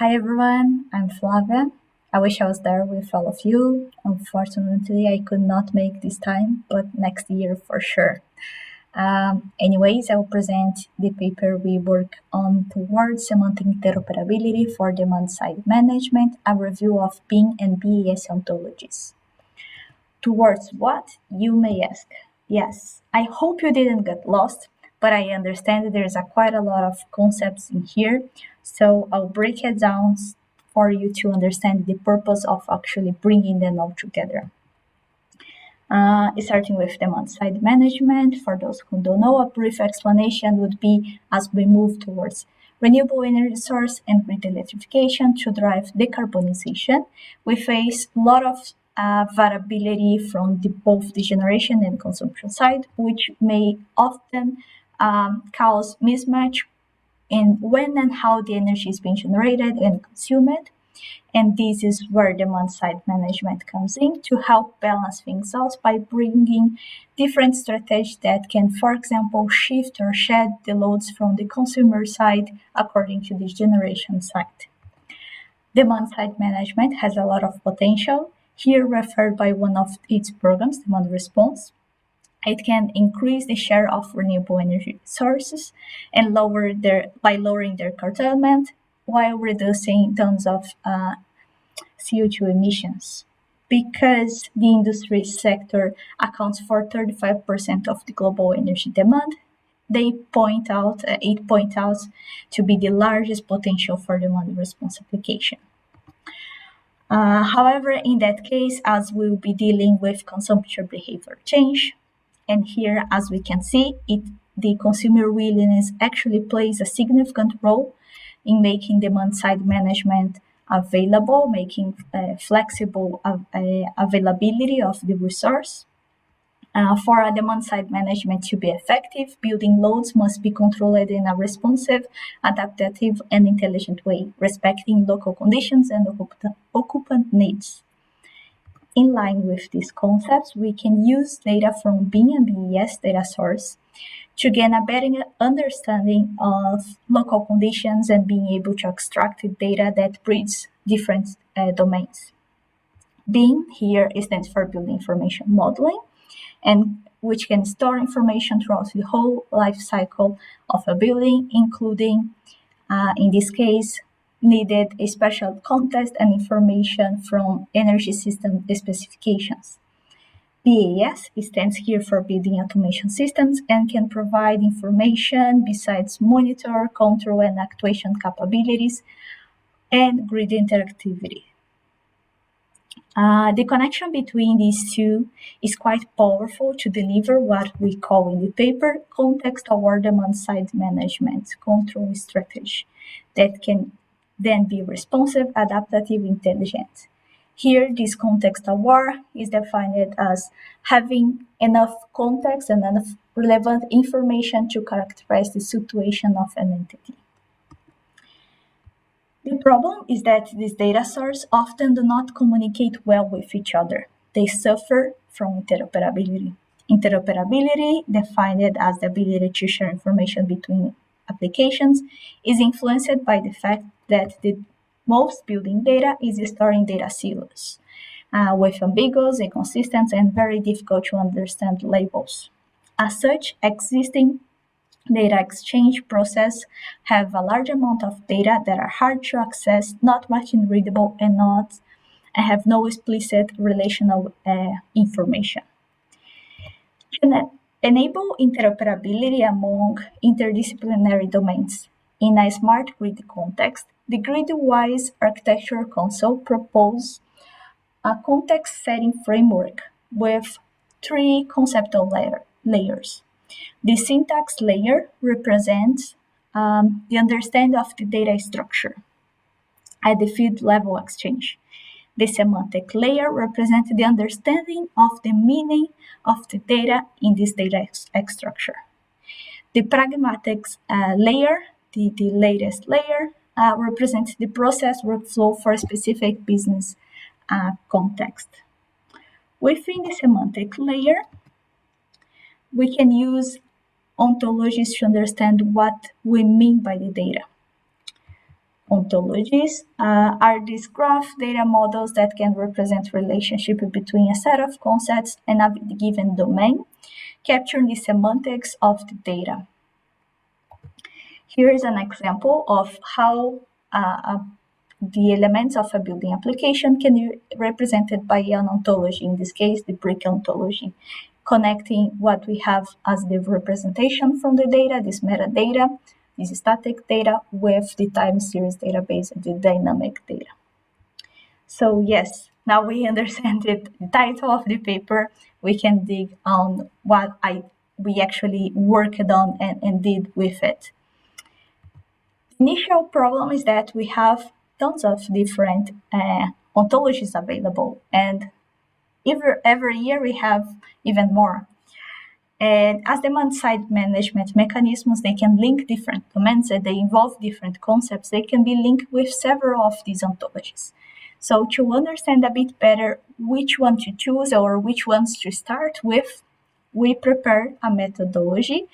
Hi everyone, I'm Flavia. I wish I was there with all of you. Unfortunately, I could not make this time, but next year for sure. Anyways, I will present the paper we work on towards semantic interoperability for demand-side management, a review of BIM and BAS ontologies. Towards what, you may ask? Yes, I hope you didn't get lost, but I understand there's quite a lot of concepts in here, so I'll break it down for you to understand the purpose of actually bringing them all together. Starting with demand-side management, for those who don't know, a brief explanation would be as we move towards renewable energy source and grid electrification to drive decarbonization, we face a lot of variability from both the generation and consumption side, which may often cause mismatch in when and how the energy is being generated and consumed. And this is where demand-side management comes in to help balance things out by bringing different strategies that can, for example, shift or shed the loads from the consumer side according to the generation side. Demand-side management has a lot of potential, here referred by one of its programs, demand response. It can increase the share of renewable energy sources and by lowering their curtailment while reducing tons of CO2 emissions. Because the industry sector accounts for 35% of the global energy demand, it points out to be the largest potential for demand response application. However, in that case, as we'll be dealing with consumption behavior change, and here, as we can see, the consumer willingness actually plays a significant role in making demand-side management available, making flexible availability of the resource. For a demand-side management to be effective, building loads must be controlled in a responsive, adaptive, and intelligent way, respecting local conditions and occupant needs. In line with these concepts, we can use data from BIM and BAS data source to gain a better understanding of local conditions and being able to extract data that breeds different domains. BIM here stands for Building Information Modeling, and which can store information throughout the whole life cycle of a building, including, in this case, needed a special context and information from energy system specifications. BAS stands here for Building Automation Systems and can provide information besides monitor, control, and actuation capabilities and grid interactivity. The connection between these two is quite powerful to deliver what we call in the paper context-aware demand-side management control strategy that can then be responsive, adaptive, intelligent. Here, this context-aware is defined as having enough context and enough relevant information to characterize the situation of an entity. The problem is that these data sources often do not communicate well with each other. They suffer from interoperability. Interoperability, defined as the ability to share information between applications, is influenced by the fact that the most building data is stored in data silos, with ambiguous, inconsistent, and very difficult to understand labels. As such, existing data exchange process have a large amount of data that are hard to access, not machine readable, and have no explicit relational information. To enable interoperability among interdisciplinary domains in a smart grid context, the Grid-Wise Architecture Council proposed a context-setting framework with 3 conceptual layers. The syntax layer represents the understanding of the data structure at the field level exchange. The semantic layer represents the understanding of the meaning of the data in this data structure. The pragmatics layer, the latest layer, represents the process workflow for a specific business context. Within the semantic layer, we can use ontologies to understand what we mean by the data. ontologies are these graph data models that can represent relationship between a set of concepts and a given domain, capturing the semantics of the data. Here is an example of how the elements of a building application can be represented by an ontology, in this case, the brick ontology, connecting what we have as the representation from the data, this metadata, this static data, with the time series database, the dynamic data. So yes, now we understand the title of the paper, we can dig on what we actually worked on and did with it. Initial problem is that we have tons of different ontologies available, and every year we have even more. And as demand-side management mechanisms, they can link different domains and they involve different concepts. They can be linked with several of these ontologies. So to understand a bit better which one to choose or which ones to start with, we prepared a methodology,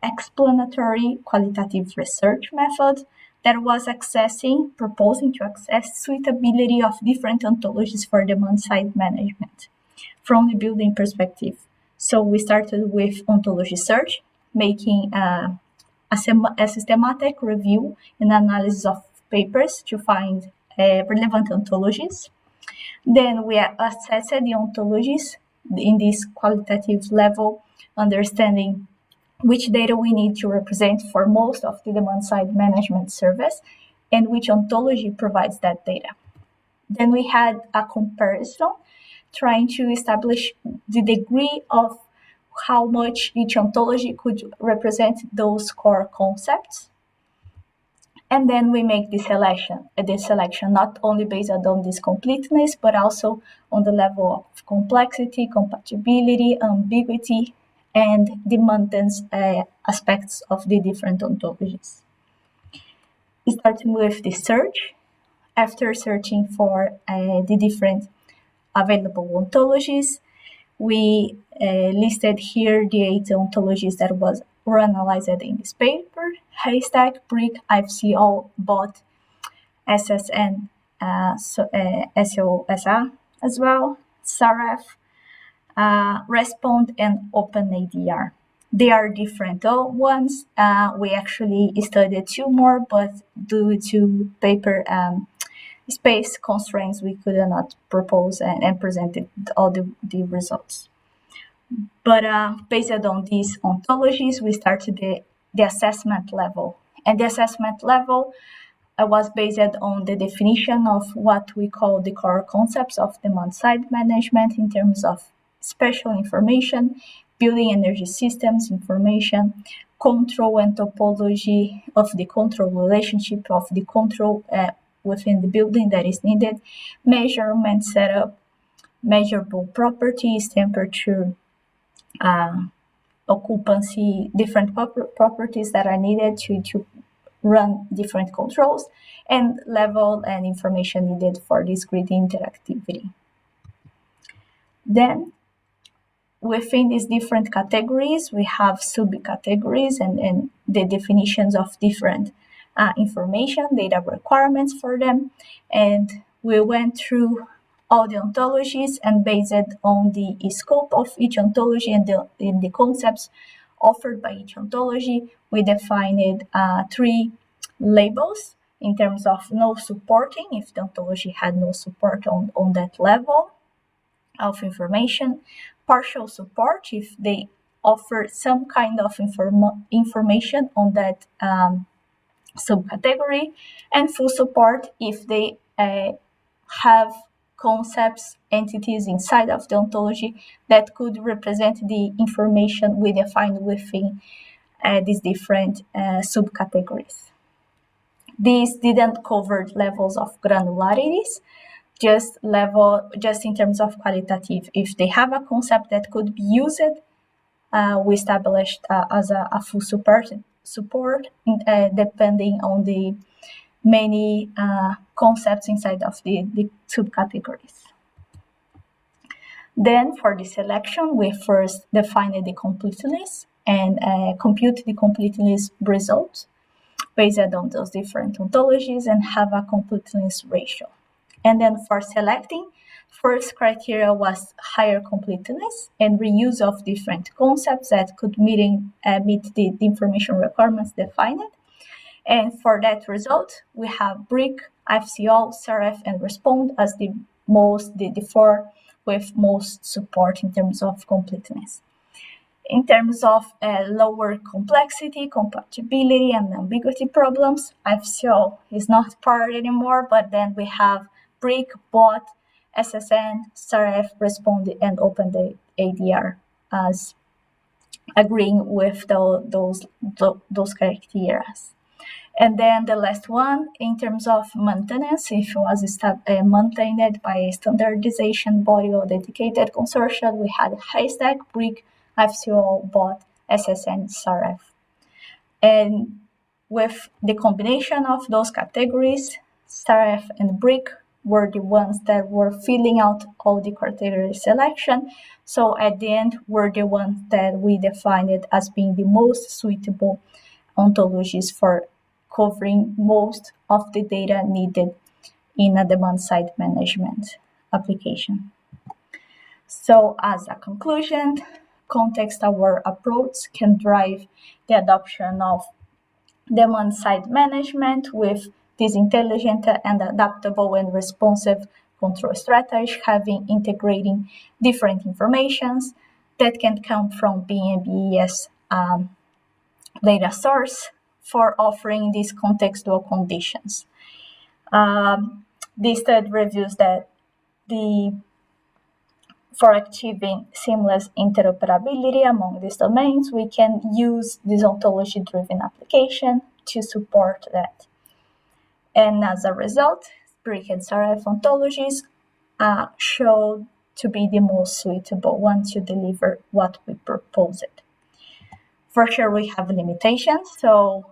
explanatory qualitative research method that was proposing to access suitability of different ontologies for demand-side management from the building perspective. So we started with ontology search, making a systematic review and analysis of papers to find relevant ontologies. Then we assessed the ontologies in this qualitative level, understanding which data we need to represent for most of the demand-side management service and which ontology provides that data. Then we had a comparison trying to establish the degree of how much each ontology could represent those core concepts. And then we make the selection not only based on this completeness, but also on the level of complexity, compatibility, ambiguity, and the maintenance aspects of the different ontologies. Starting with the search, after searching for the different available ontologies, we listed here the 8 ontologies that were analyzed in this paper: Haystack, Brick, IFCO, BOT, SSN, SOSA as well, SARAF, Respond, and OpenADR. They are different ones. We actually studied 2 more, but due to paper space constraints, we could not propose and present all the results. But based on these ontologies, we started the assessment level. And the assessment level was based on the definition of what we call the core concepts of demand-side management in terms of spatial information, building energy systems information, control and topology of the control relationship of the control within the building that is needed, measurement setup, measurable properties, temperature, occupancy, different properties that are needed to run different controls, and level and information needed for this grid interactivity. Then, within these different categories, we have subcategories and the definitions of different information, data requirements for them. And we went through all the ontologies, and based on the scope of each ontology and the concepts offered by each ontology, we defined 3 labels in terms of no supporting, if the ontology had no support on that level of information, partial support if they offer some kind of information on that subcategory, and full support if they have concepts, entities inside of the ontology that could represent the information we defined within these different subcategories. These didn't cover levels of granularities, just in terms of qualitative. If they have a concept that could be used, we established as a full support depending on the many concepts inside of the subcategories. Then for the selection, we first defined the completeness and compute the completeness result. based on those different ontologies and have a completeness ratio. And then for selecting, first criteria was higher completeness and reuse of different concepts that could meet the information requirements defined. And for that result, we have BRIC, FCO, SRF, and RESPOND as the four with most support in terms of completeness. In terms of lower complexity, compatibility, and ambiguity problems, FCO is not part anymore, but then we have BRIC, BOT, SSN, SRF, RESPOND, and OpenADR as agreeing with those criteria. And then the last one, in terms of maintenance, if it was maintained by a standardization body or dedicated consortium, we had Haystack, BRIC, FCO, BOT, SSN, SRF. And with the combination of those categories, SRF and BRIC were the ones that were filling out all the criteria selection. So at the end, were the ones that we defined as being the most suitable ontologies for covering most of the data needed in a demand-side management application. So as a conclusion, context-aware approach can drive the adoption of demand-side management with this intelligent and adaptable and responsive control strategy, integrating different informations that can come from BIM and BAS data source for offering these contextual conditions. This study reviews that for achieving seamless interoperability among these domains, we can use this ontology-driven application to support that. And as a result, BRIC and SRF ontologies show to be the most suitable one to deliver what we proposed. For sure, we have limitations. So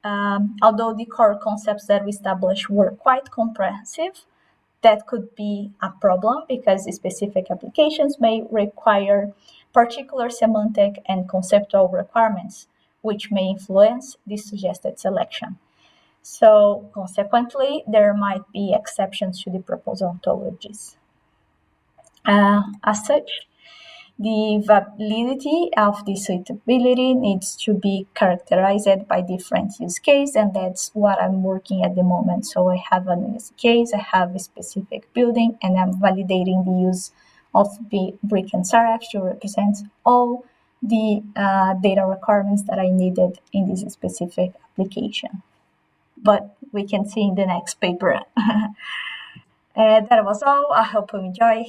although the core concepts that we established were quite comprehensive, that could be a problem because specific applications may require particular semantic and conceptual requirements, which may influence the suggested selection. So consequently, there might be exceptions to the proposed ontologies. As such, the validity of the suitability needs to be characterized by different use cases, and that's what I'm working at the moment. So I have a use case, I have a specific building, and I'm validating the use of the BRIC and SRF to represent all the data requirements that I needed in this specific application. But we can see in the next paper. That was all. I hope you enjoy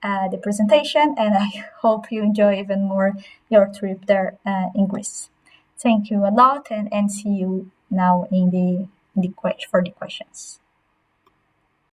the presentation, and I hope you enjoy even more your trip there in Greece. Thank you a lot, and see you now for the questions.